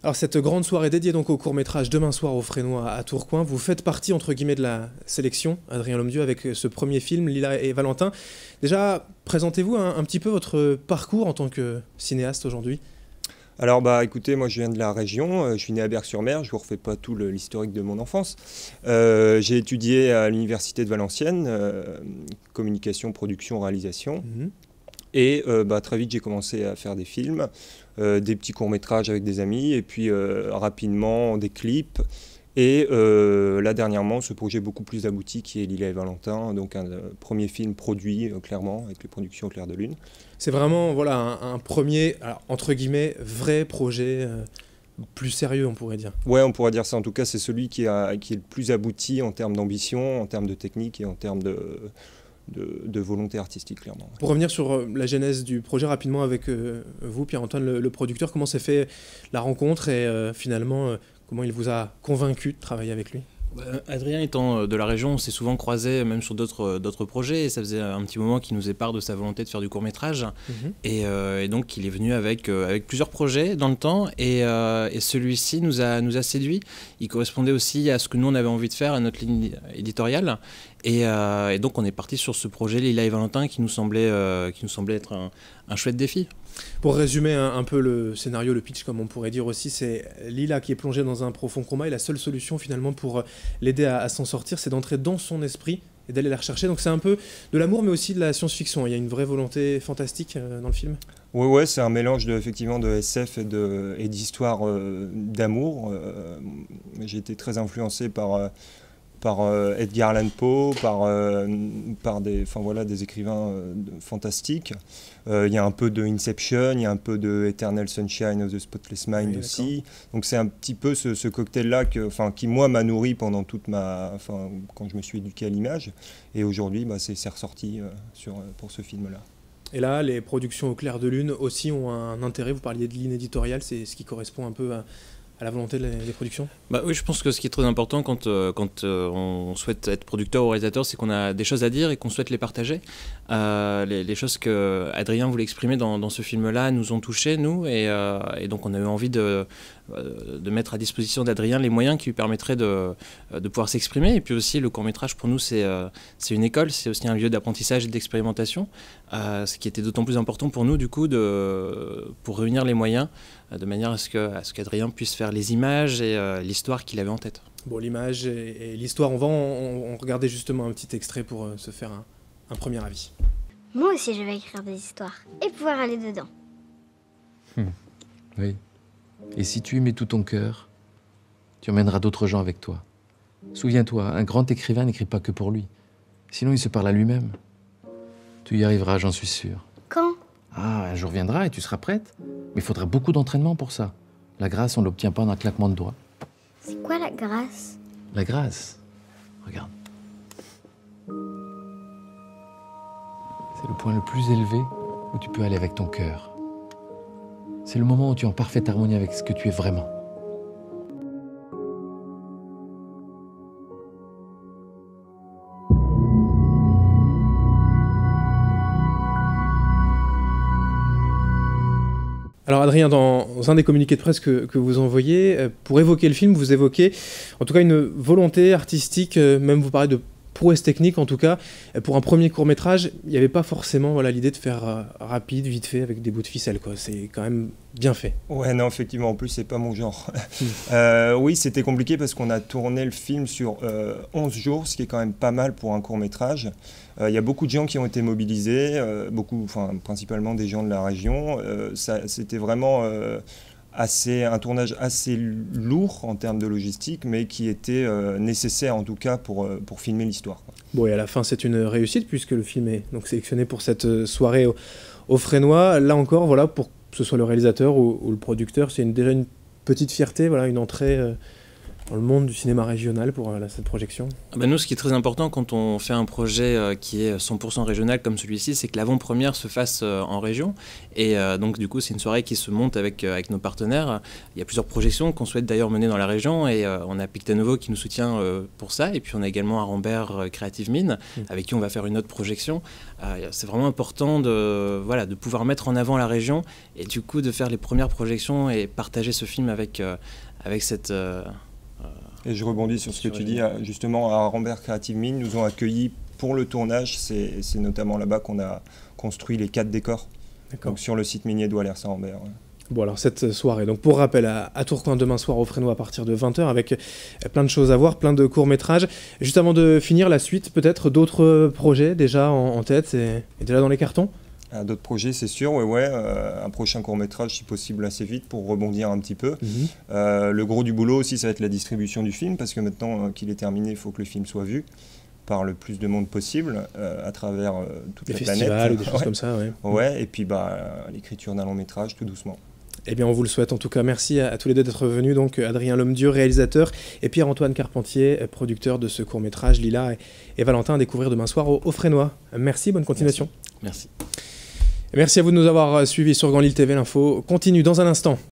Alors cette grande soirée dédiée donc au court-métrage Demain soir au Fresnoy à Tourcoing, vous faites partie entre guillemets de la sélection, Adrien Lomdieu, avec ce premier film, Lila et Valentin. Déjà, présentez-vous un petit peu votre parcours en tant que cinéaste aujourd'hui. Alors écoutez, moi je viens de la région, je suis né à Berck-sur-Mer, je vous refais pas tout l'historique de mon enfance. J'ai étudié à l'université de Valenciennes, communication, production, réalisation. Et très vite j'ai commencé à faire des films, des petits courts-métrages avec des amis, et puis rapidement des clips. Et là dernièrement, ce projet beaucoup plus abouti qui est Lila et Valentin, donc un premier film produit clairement avec les productions Clair de Lune. C'est vraiment voilà, un premier, alors, entre guillemets, vrai projet plus sérieux on pourrait dire. Ouais, on pourrait dire ça. En tout cas, c'est celui qui est le plus abouti en termes d'ambition, en termes de technique et en termes de volonté artistique, clairement. Pour revenir sur la genèse du projet rapidement avec vous, Pierre-Antoine, le producteur, comment s'est fait la rencontre et finalement comment il vous a convaincu de travailler avec lui? Adrien étant de la région, on s'est souvent croisé même sur d'autres projets et ça faisait un petit moment qu'il nous est part de sa volonté de faire du court-métrage et donc il est venu avec plusieurs projets dans le temps et celui-ci nous a séduit. Il correspondait aussi à ce que nous on avait envie de faire, à notre ligne éditoriale et donc on est parti sur ce projet Lila et Valentin qui nous semblait être un chouette défi. Pour résumer un peu le scénario, le pitch comme on pourrait dire aussi, c'est Lila qui est plongée dans un profond coma et la seule solution finalement pour l'aider à s'en sortir, c'est d'entrer dans son esprit et d'aller la rechercher. Donc c'est un peu de l'amour mais aussi de la science-fiction. Il y a une vraie volonté fantastique dans le film. Ouais, c'est un mélange effectivement de SF et d'histoire d'amour. J'ai été très influencé par Edgar Allan Poe, par des écrivains fantastiques. Il y a un peu de Inception, il y a un peu de Eternal Sunshine of the Spotless Mind aussi. Donc c'est un petit peu ce cocktail-là qui moi m'a nourri pendant quand je me suis éduqué à l'image. Et aujourd'hui, c'est ressorti pour ce film-là. Et là, les productions au clair de lune aussi ont un intérêt. Vous parliez de ligne éditoriale, c'est ce qui correspond un peu à la volonté des productions? Oui, je pense que ce qui est très important quand on souhaite être producteur ou réalisateur, c'est qu'on a des choses à dire et qu'on souhaite les partager. Les choses que Adrien voulait exprimer dans ce film-là nous ont touchés, nous, et donc on a eu envie de mettre à disposition d'Adrien les moyens qui lui permettraient de pouvoir s'exprimer. Et puis aussi, le court-métrage, pour nous, c'est une école, c'est aussi un lieu d'apprentissage et d'expérimentation, ce qui était d'autant plus important pour nous, du coup, pour réunir les moyens de manière à ce qu'Adrien puisse faire les images et l'histoire qu'il avait en tête. Bon, l'image et l'histoire, on va regarder justement un petit extrait pour se faire un premier avis. Moi aussi, je vais écrire des histoires et pouvoir aller dedans. Oui. Et si tu y mets tout ton cœur, tu emmèneras d'autres gens avec toi. Souviens-toi, un grand écrivain n'écrit pas que pour lui. Sinon, il se parle à lui-même. Tu y arriveras, j'en suis sûr. Quand ? Un jour viendra et tu seras prête. Mais il faudra beaucoup d'entraînement pour ça. La grâce, on ne l'obtient pas en un claquement de doigts. C'est quoi la grâce ? La grâce, regarde. C'est le point le plus élevé où tu peux aller avec ton cœur. C'est le moment où tu es en parfaite harmonie avec ce que tu es vraiment. Alors Adrien, dans un des communiqués de presse que vous envoyez, pour évoquer le film, vous évoquez en tout cas une volonté artistique, même vous parlez de prouesse technique en tout cas. Pour un premier court-métrage, il n'y avait pas forcément l'idée de faire rapide, vite fait, avec des bouts de ficelle, quoi. C'est quand même bien fait. Ouais, non, effectivement, en plus, c'est pas mon genre. Oui, c'était compliqué parce qu'on a tourné le film sur 11 jours, ce qui est quand même pas mal pour un court-métrage. Il y a beaucoup de gens qui ont été mobilisés, principalement des gens de la région. C'était vraiment un tournage assez lourd en termes de logistique, mais qui était nécessaire en tout cas pour filmer l'histoire. Bon, et à la fin, c'est une réussite puisque le film est donc sélectionné pour cette soirée au Fresnoy. Là encore, voilà, pour que ce soit le réalisateur ou le producteur, c'est déjà une petite fierté, voilà, une entrée dans le monde du cinéma régional pour cette projection? Nous, ce qui est très important quand on fait un projet qui est 100% régional comme celui-ci, c'est que l'avant-première se fasse en région. Et donc, du coup, c'est une soirée qui se monte avec nos partenaires. Il y a plusieurs projections qu'on souhaite d'ailleurs mener dans la région. Et on a Pictet Novo qui nous soutient pour ça. Et puis, on a également Arambert Creative Mine, avec qui on va faire une autre projection. C'est vraiment important de pouvoir mettre en avant la région et du coup, de faire les premières projections et partager ce film avec cette... Et je rebondis sur ce que tu dis, justement, à Arambert Creative Mine, nous ont accueillis pour le tournage. C'est notamment là-bas qu'on a construit les 4 décors. Donc sur le site minier d'Ouallers à Arambert. Ouais. Bon, alors cette soirée, donc pour rappel, à Tourcoing demain soir au Fresnoy à partir de 20h, avec plein de choses à voir, plein de courts-métrages. Juste avant de finir, la suite, peut-être d'autres projets déjà en tête et déjà dans les cartons? D'autres projets, c'est sûr, ouais. Un prochain court-métrage, si possible, assez vite, pour rebondir un petit peu. Le gros du boulot aussi, ça va être la distribution du film, parce que maintenant qu'il est terminé, il faut que le film soit vu par le plus de monde possible, à travers toute la planète. Des festivals ou des choses comme ça, ouais. Ouais, et puis l'écriture d'un long-métrage, tout doucement. Eh bien, on vous le souhaite en tout cas. Merci à tous les deux d'être venus. Donc, Adrien Lhomme-Dieu, réalisateur, et Pierre-Antoine Carpentier, producteur de ce court-métrage, Lila et Valentin, à découvrir demain soir au Fresnoy. Merci, bonne continuation. Merci. Merci à vous de nous avoir suivis sur Grand Lille TV. L'info continue dans un instant.